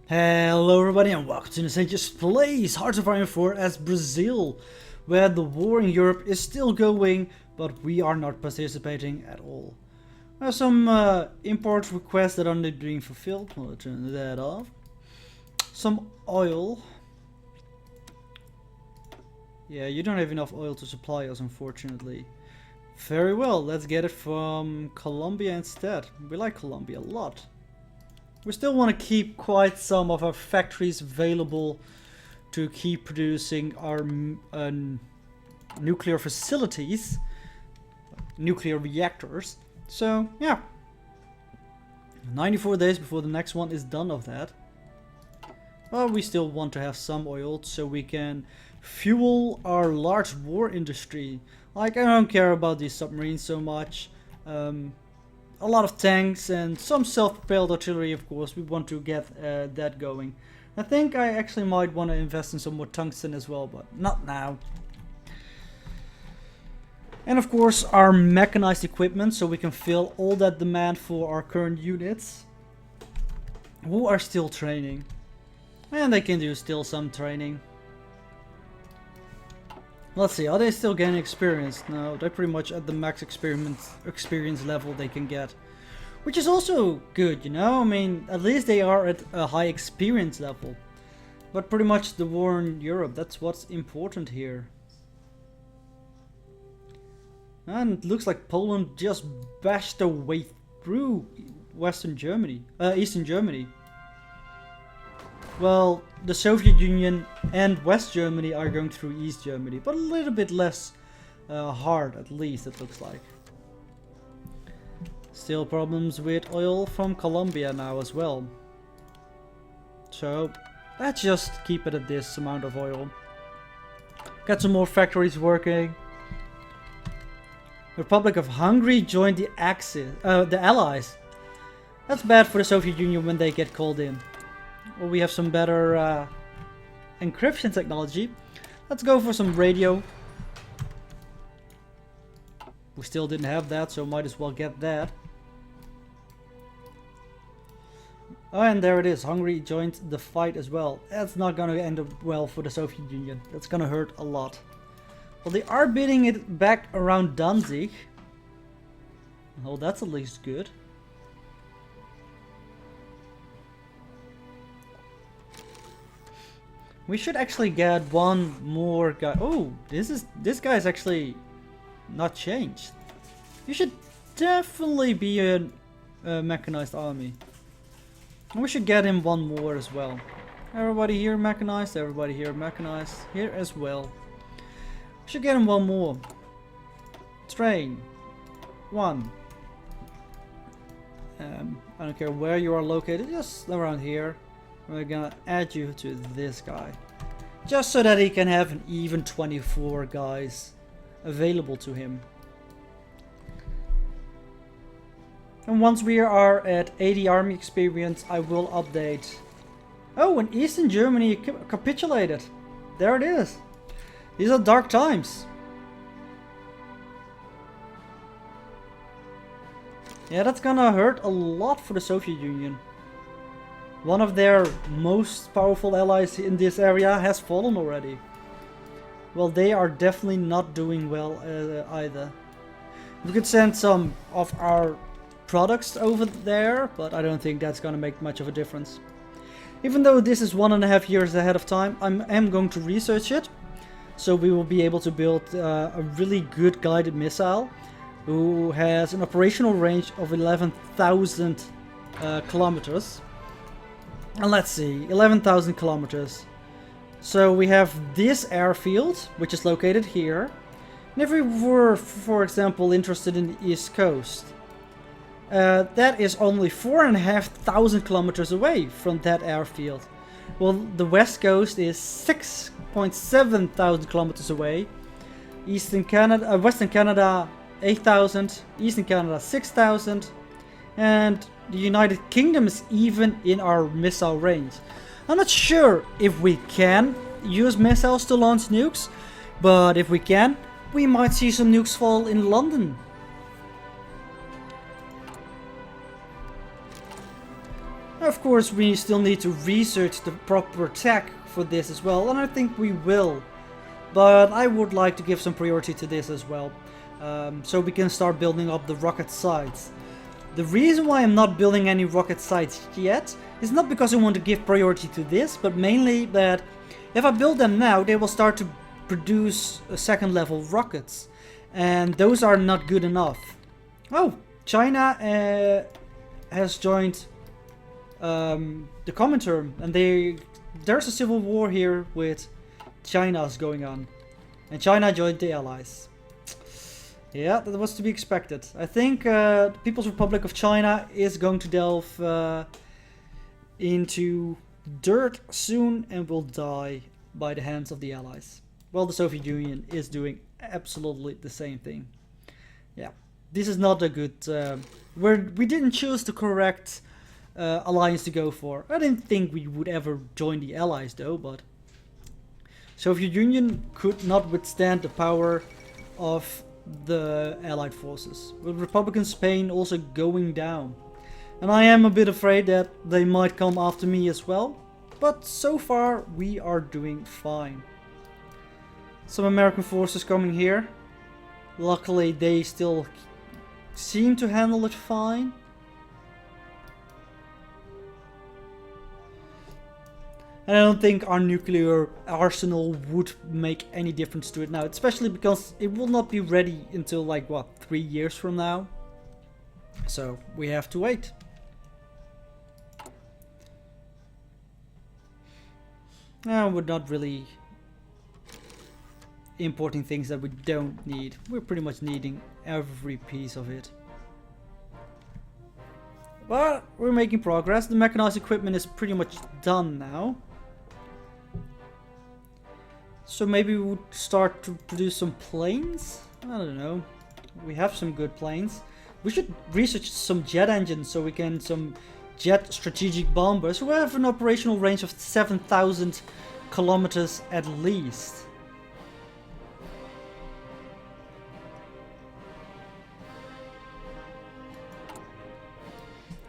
Hello everybody and welcome to the Sages Plays Hearts of Iron 4 as Brazil, where the war in Europe is still going, but we are not participating at all. There are some import requests that are not being fulfilled. We'll turn that off. Some oil. Yeah, you don't have enough oil to supply us, unfortunately. Very well, let's get it from Colombia instead. We like Colombia a lot. We still want to keep quite some of our factories available to keep producing our nuclear facilities, nuclear reactors. So yeah, 94 days before the next one is done of that. But we still want to have some oil so we can fuel our large war industry. Like, I don't care about these submarines so much. A lot of tanks and some self-propelled artillery, of course. We want to get that going. I think I actually might want to invest in some more tungsten as well, but not now. And of course our mechanized equipment, so we can fill all that demand for our current units who are still training. And they can do still some training. Let's see, are they still gaining experience? No, they're pretty much at the max experience level they can get. Which is also good, you know? I mean, at least they are at a high experience level. But pretty much the war in Europe, that's what's important here. And it looks like Poland just bashed their way through Eastern Germany. Well, the Soviet Union and West Germany are going through East Germany, but a little bit less hard, at least it looks like. Still problems with oil from Colombia now as well. So let's just keep it at this amount of oil. Get some more factories working. Republic of Hungary joined the Allies. That's bad for the Soviet Union when they get called in. Well, we have some better encryption technology. Let's go for some radio. We still didn't have that, so might as well get that. Oh, and there it is. Hungary joined the fight as well. That's not going to end up well for the Soviet Union. That's going to hurt a lot. Well, they are bidding it back around Danzig. Oh, that's at least good. We should actually get one more guy. Oh, this guy's actually not changed. You should definitely be a mechanized army. We should get him one more as well. Everybody here mechanized, everybody here mechanized, here as well. We should get him one more. Train. One. I don't care where you are located, just around here. We're gonna add you to this guy. Just so that he can have an even 24 guys available to him. And once we are at 80 army experience, I will update. Oh, and Eastern Germany capitulated. There it is. These are dark times. Yeah, that's gonna hurt a lot for the Soviet Union. One of their most powerful allies in this area has fallen already. Well, they are definitely not doing well either. We could send some of our products over there, but I don't think that's gonna make much of a difference. Even though this is 1.5 years ahead of time, I am going to research it. So we will be able to build a really good guided missile who has an operational range of 11,000 kilometers. And let's see, 11,000 kilometers. So we have this airfield, which is located here. And if we were, for example, interested in the East Coast, that is only 4,500 kilometers away from that airfield. Well, the West Coast is 6,700 kilometers away. Western Canada, 8,000. Eastern Canada, 6,000. And the United Kingdom is even in our missile range. I'm not sure if we can use missiles to launch nukes, but if we can, we might see some nukes fall in London. Of Of course, we still need to research the proper tech for this as well, and I think we will. But I would like to give some priority to this as well, so we can start building up the rocket sites. The reason why I'm not building any rocket sites yet is not because I want to give priority to this, but mainly that if I build them now, they will start to produce second level rockets, and those are not good enough. Oh, China has joined the Comintern, and there's a civil war here with China's going on, and China joined the Allies. Yeah, that was to be expected. I think the People's Republic of China is going to delve into dirt soon and will die by the hands of the Allies. Well, the Soviet Union is doing absolutely the same thing. Yeah, this is not a good... we didn't choose the correct alliance to go for. I didn't think we would ever join the Allies though, but... Soviet Union could not withstand the power of the Allied forces, with Republican Spain also going down. And I am a bit afraid that they might come after me as well, but so far we are doing fine. Some American forces coming here. Luckily they still seem to handle it fine. And I don't think our nuclear arsenal would make any difference to it now, especially because it will not be ready until like what, 3 years from now. So we have to wait. We're not really importing things that we don't need. We're pretty much needing every piece of it. But we're making progress. The mechanized equipment is pretty much done now. So maybe we would start to produce some planes? I don't know. We have some good planes. We should research some jet engines so we can some jet strategic bombers who have an operational range of 7,000 kilometers at least.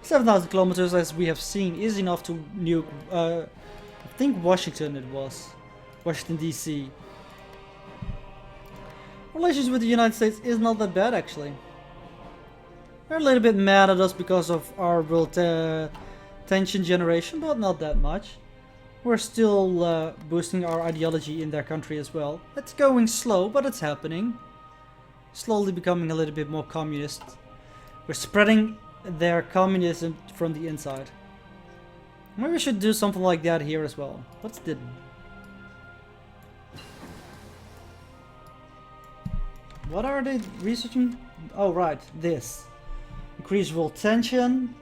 "7,000 kilometers, as we have seen, is enough to nuke, I think Washington it was. Washington DC. Relations with the United States is not that bad actually. They're a little bit mad at us because of our world tension generation, but not that much. We're still boosting our ideology in their country as well. It's going slow, but it's happening. Slowly becoming a little bit more communist. We're spreading their communism from the inside. Maybe we should do something like that here as well. What's the... What are they researching? Oh right, this. Increase world tension.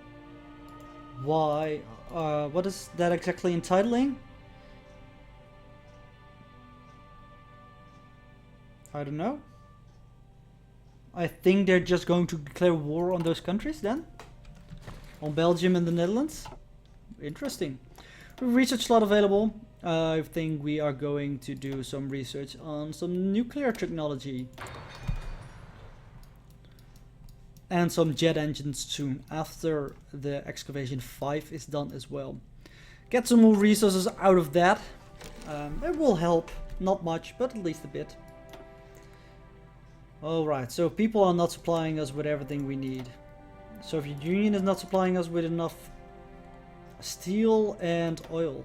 Why? What is that exactly entitling? I don't know. I think they're just going to declare war on those countries then? On Belgium and the Netherlands? Interesting. Research slot available. I think we are going to do some research on some nuclear technology. And some jet engines soon after the excavation 5 is done as well. Get some more resources out of that. It will help. Not much, but at least a bit. Alright, so people are not supplying us with everything we need. Soviet Union is not supplying us with enough steel and oil.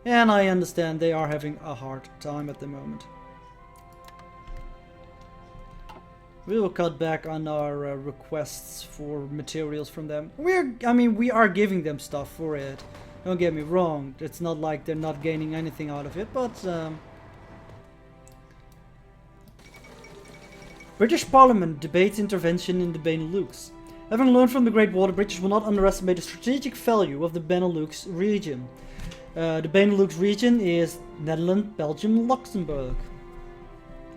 And I understand they are having a hard time at the moment. We will cut back on our requests for materials from them. We are giving them stuff for it. Don't get me wrong. It's not like they're not gaining anything out of it, but British Parliament debates intervention in the Benelux. Having learned from the Great War, the British will not underestimate the strategic value of the Benelux region. The Benelux region is Netherlands, Belgium, Luxembourg.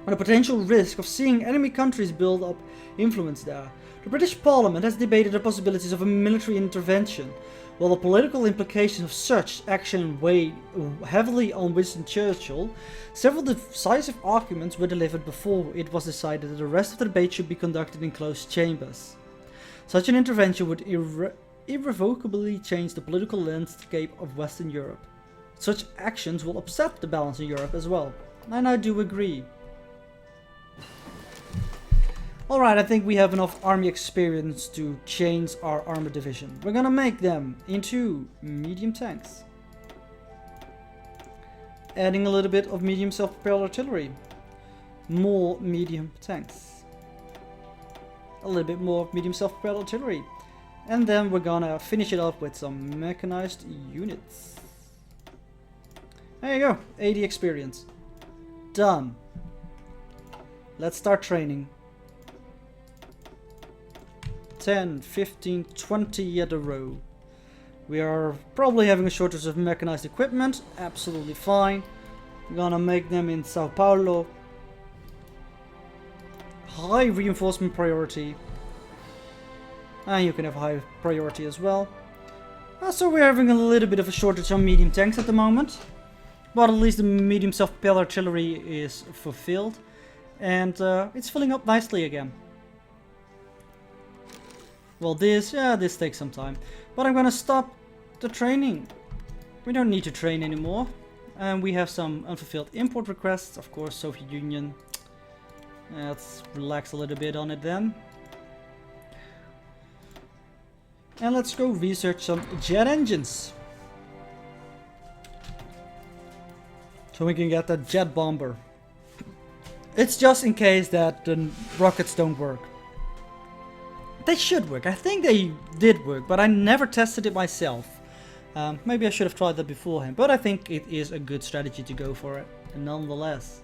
And the potential risk of seeing enemy countries build up influence there. The British Parliament has debated the possibilities of a military intervention. While the political implications of such action weigh heavily on Winston Churchill, several decisive arguments were delivered before it was decided that the rest of the debate should be conducted in closed chambers. Such an intervention would irrevocably change the political landscape of Western Europe. Such actions will upset the balance in Europe as well, and I do agree. Alright, I think we have enough army experience to change our armor division. We're gonna make them into medium tanks. Adding a little bit of medium self-propelled artillery. More medium tanks. A little bit more medium self-propelled artillery. And then we're gonna finish it off with some mechanized units. There you go, 80 experience. Done. Let's start training. 10, 15, 20 at a row. We are probably having a shortage of mechanized equipment. Absolutely fine. We're gonna make them in Sao Paulo. High reinforcement priority. And you can have high priority as well. So we're having a little bit of a shortage on medium tanks at the moment. But at least the medium self-propelled artillery is fulfilled. And it's filling up nicely again. Well, this takes some time. But I'm gonna stop the training. We don't need to train anymore. And we have some unfulfilled import requests. Of course, Soviet Union. Let's relax a little bit on it then. And let's go research some jet engines. So we can get that jet bomber. It's just in case that the rockets don't work. They should work. I think they did work, but I never tested it myself. Maybe I should have tried that beforehand, but I think it is a good strategy to go for it, nonetheless.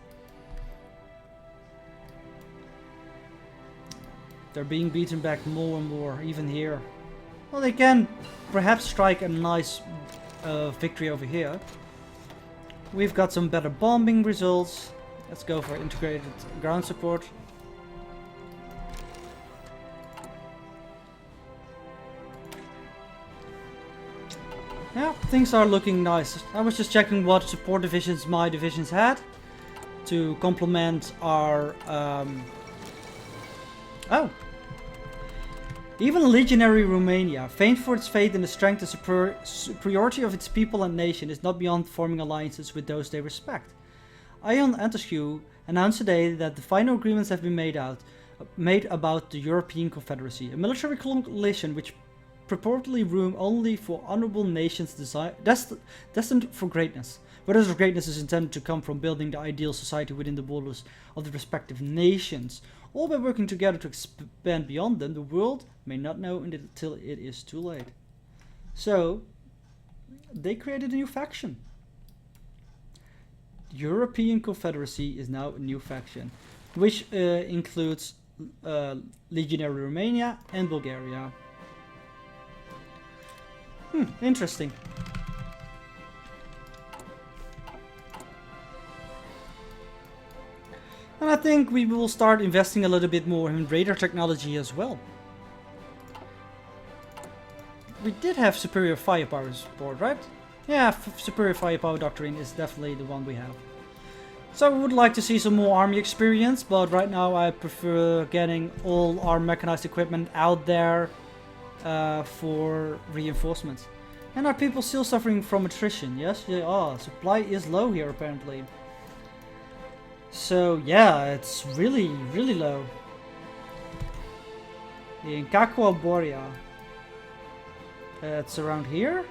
They're being beaten back more and more, even here. Well, they can perhaps strike a nice victory over here. We've got some better bombing results. Let's go for integrated ground support. Yeah, things are looking nice. I was just checking what support divisions my divisions had to complement our... Oh! Even legionary Romania, famed for its faith in the strength and superiority of its people and nation, is not beyond forming alliances with those they respect. Ion Antescu announced today that the final agreements have been made about the European Confederacy, a military coalition which purportedly room only for honorable nations destined for greatness. Whether this greatness is intended to come from building the ideal society within the borders of the respective nations, or by working together to expand beyond them, the world may not know until it is too late. So, they created a new faction. The European Confederacy is now a new faction, which includes legionary Romania and Bulgaria. Interesting. And I think we will start investing a little bit more in radar technology as well. We did have superior firepower support, right? Yeah, superior firepower doctrine is definitely the one we have. So I would like to see some more army experience, but right now I prefer getting all our mechanized equipment out there for reinforcements. And are people still suffering from attrition? Yes, they are. Supply is low here apparently. So yeah, it's really, really low. In Kakwa Boria. It's around here.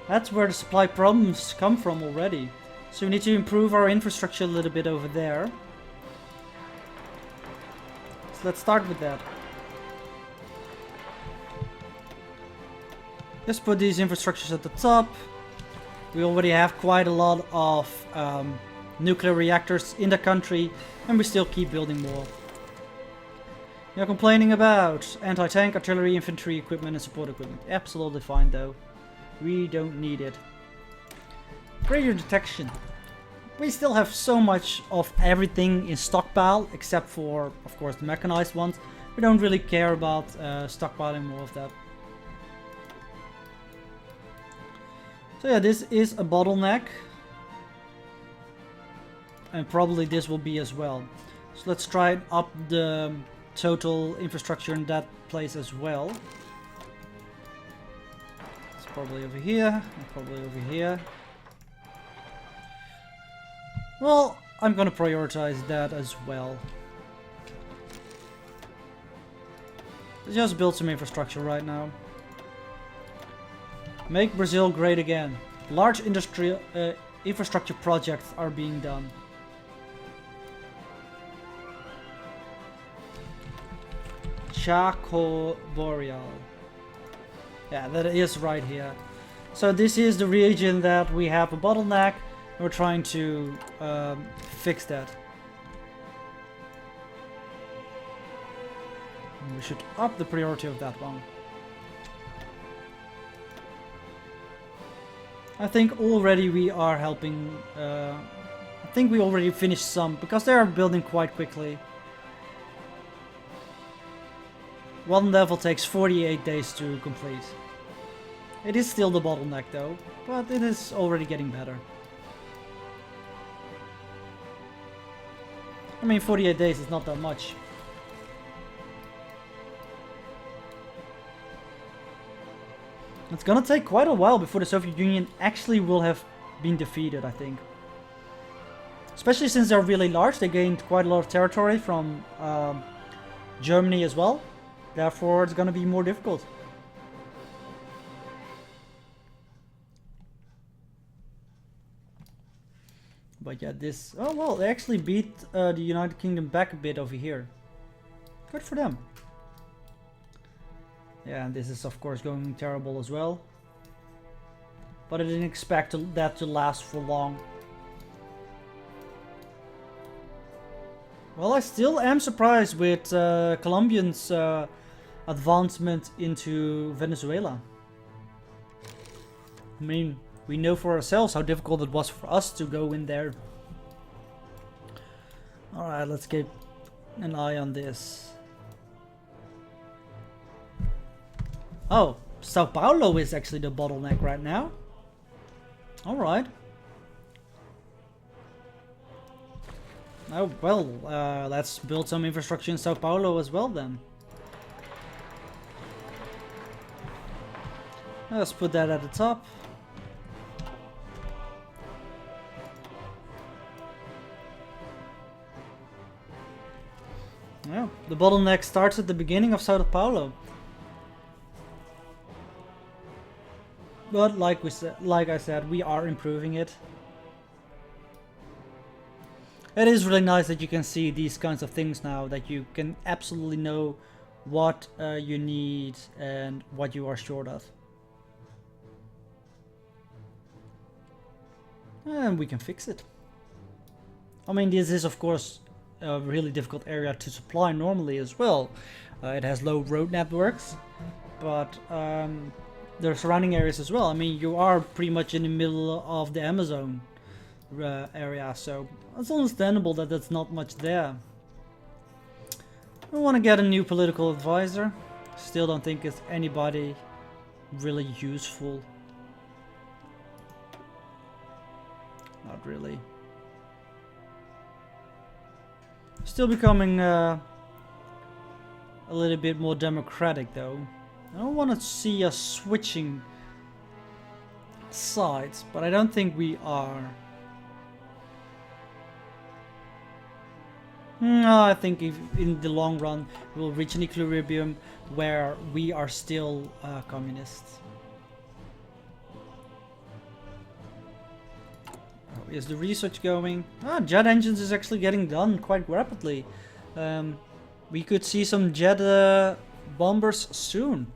That's where the supply problems come from already. So we need to improve our infrastructure a little bit over there. So let's start with that. Just put these infrastructures at the top. We already have quite a lot of nuclear reactors in the country, and we still keep building more. You're complaining about anti-tank, artillery, infantry equipment and support equipment. Absolutely fine though. We don't need it. Radio detection. We still have so much of everything in stockpile, except for, of course, the mechanized ones. We don't really care about stockpiling more of that. So yeah, this is a bottleneck. And probably this will be as well. So let's try and up the total infrastructure in that place as well. Probably over here, and probably over here. Well, I'm gonna prioritize that as well. Just build some infrastructure right now. Make Brazil great again. Large industrial infrastructure projects are being done. Chaco Boreal. Yeah, that is right here. So this is the region that we have a bottleneck. And we're trying to fix that. And we should up the priority of that one. I think already we are helping. I think we already finished some because they are building quite quickly. One level takes 48 days to complete. It is still the bottleneck though, but it is already getting better. I mean, 48 days is not that much. It's gonna take quite a while before the Soviet Union actually will have been defeated, I think. Especially since they're really large, they gained quite a lot of territory from Germany as well. Therefore, it's gonna be more difficult. But yeah, this... Oh well, they actually beat the United Kingdom back a bit over here. Good for them. Yeah, and this is of course going terrible as well. But I didn't expect that to last for long. Well, I still am surprised with Colombians' advancement into Venezuela. I mean, we know for ourselves how difficult it was for us to go in there. Alright, let's keep an eye on this. Oh, Sao Paulo is actually the bottleneck right now. Alright. Oh, well, let's build some infrastructure in Sao Paulo as well then. Let's put that at the top. Yeah, the bottleneck starts at the beginning of Sao Paulo. But like I said, we are improving it. It is really nice that you can see these kinds of things now, that you can absolutely know what you need and what you are short of. And we can fix it. I mean, this is of course a really difficult area to supply normally as well. It has low road networks, but there are surrounding areas as well. I mean, you are pretty much in the middle of the Amazon area, so it's understandable that there's not much there. I want to get a new political advisor. Still don't think it's anybody really useful. Not really. Still becoming a little bit more democratic though. I don't want to see us switching sides, but I don't think we are. No, I think if in the long run we'll reach an equilibrium where we are still communists. How is the research going? Jet engines is actually getting done quite rapidly. We could see some jet bombers soon.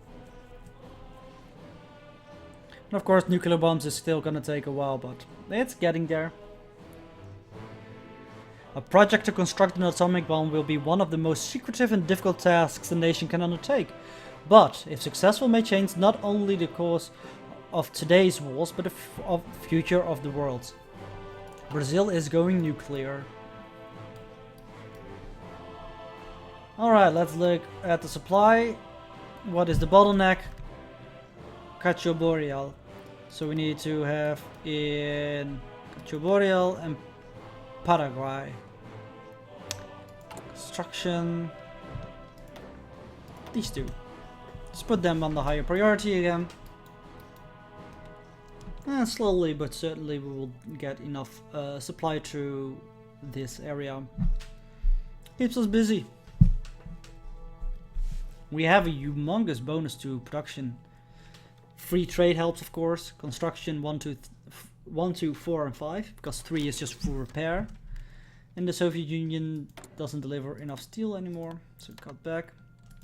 And of course nuclear bombs is still gonna take a while, but it's getting there. A project to construct an atomic bomb will be one of the most secretive and difficult tasks the nation can undertake. But, if successful, may change not only the course of today's wars, but the future of the world. Brazil is going nuclear. Alright, let's look at the supply. What is the bottleneck? Cacho Boreal. So we need to have in Cacho Boreal and Paraguay. Construction. These two. Let's put them on the higher priority again. And slowly but certainly we will get enough supply through this area. Keeps us busy. We have a humongous bonus to production. Free trade helps, of course. Construction 1, 2, 4 and 5, because 3 is just for repair. And the Soviet Union doesn't deliver enough steel anymore, so cut back.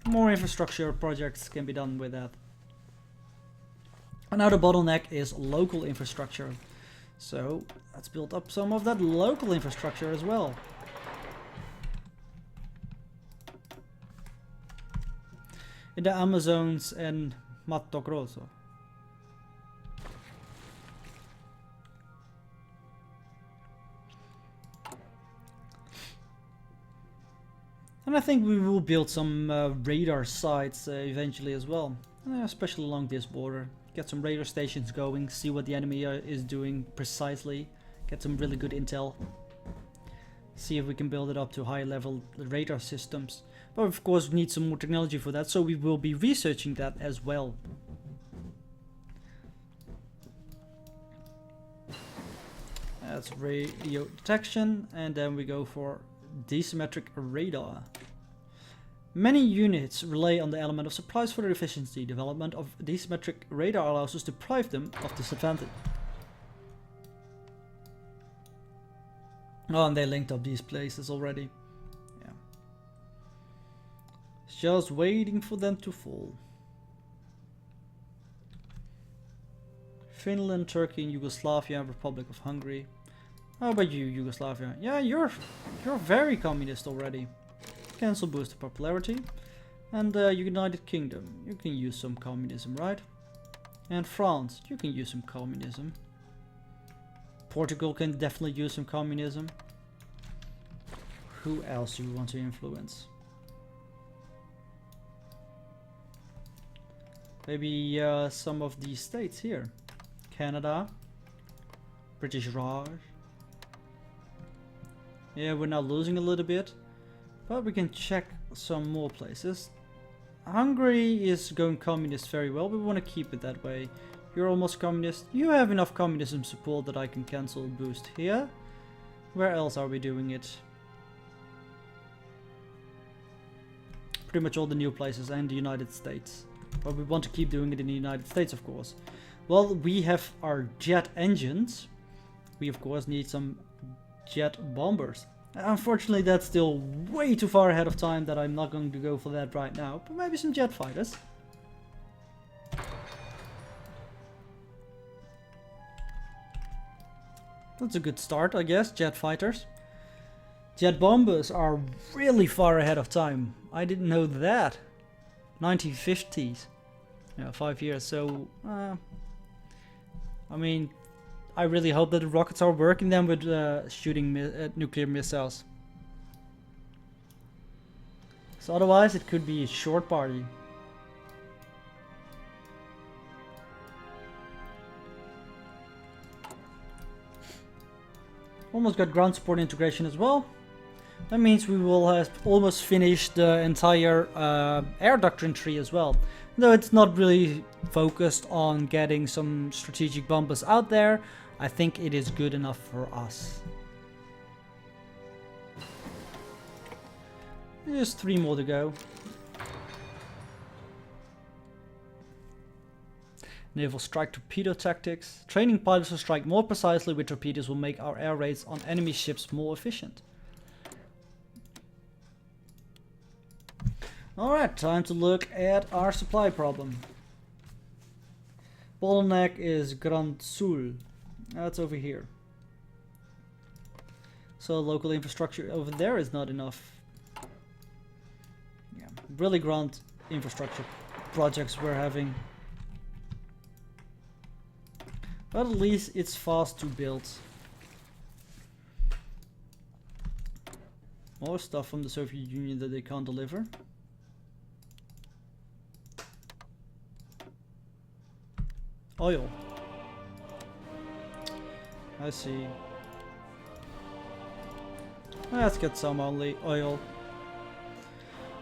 More infrastructure projects can be done with that. Another bottleneck is local infrastructure. So let's build up some of that local infrastructure as well. In the Amazons and Mato Grosso. And I think we will build some radar sites eventually as well, especially along this border. Get some radar stations going, see what the enemy is doing precisely, get some really good intel. See if we can build it up to high level radar systems. But of course we need some more technology for that, so we will be researching that as well. That's radio detection, and then we go for asymmetric radar. Many units rely on the element of surprise for their efficiency. Development of asymmetric radar allows us to deprive them of this advantage. Oh, and they linked up these places already. Yeah. Just waiting for them to fall. Finland, Turkey, and Yugoslavia, and Republic of Hungary. How about you, Yugoslavia? Yeah, you're very communist already. Cancel boost popularity. And United Kingdom, you can use some communism, right? And France, you can use some communism. Portugal can definitely use some communism. Who else do you want to influence? Maybe some of these states here. Canada. British Raj. Yeah, we're now losing a little bit. But we can check some more places. Hungary is going communist very well. We want to keep it that way. You're almost communist. You have enough communism support that I can cancel boost here. Where else are we doing it? Pretty much all the new places and the United States. But we want to keep doing it in the United States, of course. Well, we have our jet engines. We, of course, need some jet bombers. Unfortunately, that's still way too far ahead of time that I'm not going to go for that right now. But maybe some jet fighters. That's a good start, I guess, jet fighters. Jet bombers are really far ahead of time. I didn't know that. 1950s. Yeah, 5 years, so... I mean... I really hope that the rockets are working then with shooting nuclear missiles. So otherwise it could be a short party. Almost got ground support integration as well. That means we will have almost finished the entire air doctrine tree as well. Though it's not really focused on getting some strategic bombers out there, I think it is good enough for us. Just 3 more to go. Naval strike torpedo tactics. Training pilots to strike more precisely with torpedoes will make our air raids on enemy ships more efficient. Alright, time to look at our supply problem. Bottleneck is Grand Sul. That's over here. So local infrastructure over there is not enough. Yeah, really grand infrastructure projects we're having. But at least it's fast to build. More stuff from the Soviet Union that they can't deliver. Oil. I see. Let's get some only oil.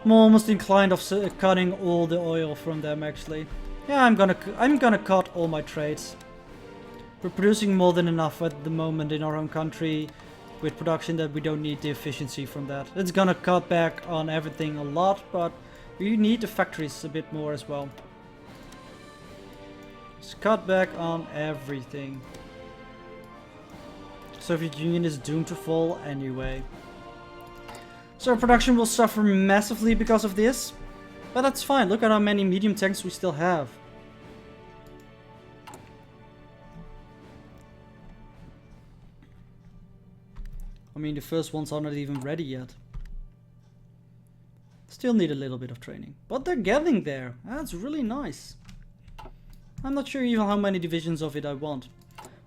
I'm almost inclined of cutting all the oil from them actually. Yeah, I'm gonna cut all my trades. We're producing more than enough at the moment in our own country with production that we don't need the efficiency from that. It's gonna cut back on everything a lot, but we need the factories a bit more as well. Just cut back on everything. Soviet Union is doomed to fall anyway. So production will suffer massively because of this, but that's fine. Look at how many medium tanks we still have. I mean, the first ones are not even ready yet. Still need a little bit of training, but they're getting there. That's really nice. I'm not sure even how many divisions of it I want.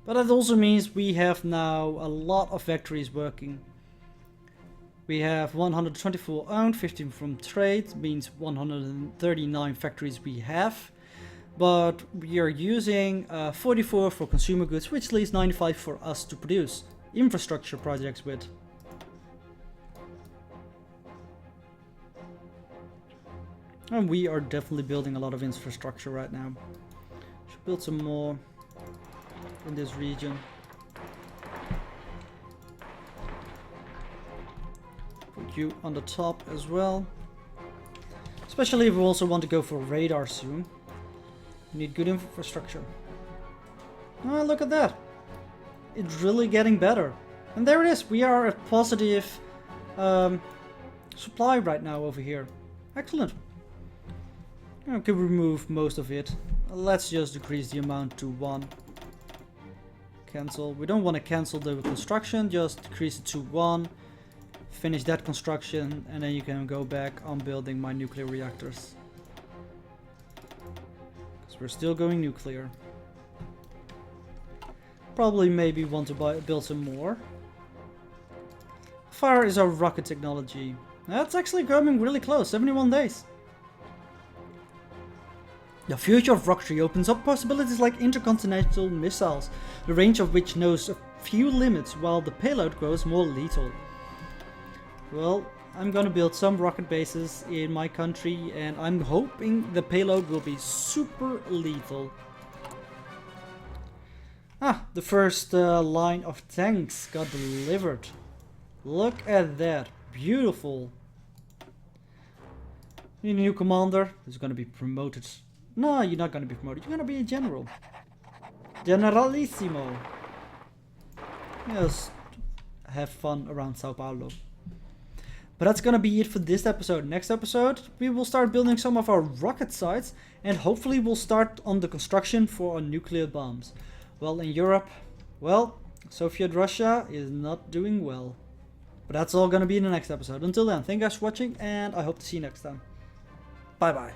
But that also means we have now a lot of factories working. We have 124 owned, 15 from trade, means 139 factories we have. But we are using 44 for consumer goods, which leaves 95 for us to produce infrastructure projects with. And we are definitely building a lot of infrastructure right now. Should build some more in this region. Put you on the top as well. Especially if we also want to go for radar soon. We need good infrastructure. Oh, look at that. It's really getting better. And there it is. We are at positive supply right now over here. Excellent. I can remove most of it. Let's just decrease the amount to 1. Cancel. We don't want to cancel the construction, just decrease it to 1. Finish that construction, and then you can go back on building my nuclear reactors. Because we're still going nuclear. Probably maybe want to build some more. How far is our rocket technology? That's actually coming really close, 71 days. The future of rocketry opens up possibilities like intercontinental missiles, the range of which knows a few limits while the payload grows more lethal. Well, I'm gonna build some rocket bases in my country and I'm hoping the payload will be super lethal. Ah, the first line of tanks got delivered. Look at that, beautiful. Need a new commander, who's gonna be promoted. No, you're not gonna be promoted, you're gonna be a general. Generalissimo. Just have fun around Sao Paulo. But that's gonna be it for this episode. Next episode, we will start building some of our rocket sites and hopefully we'll start on the construction for our nuclear bombs. Well, in Europe, well, Soviet Russia is not doing well. But that's all gonna be in the next episode. Until then, thank you guys for watching and I hope to see you next time. Bye bye.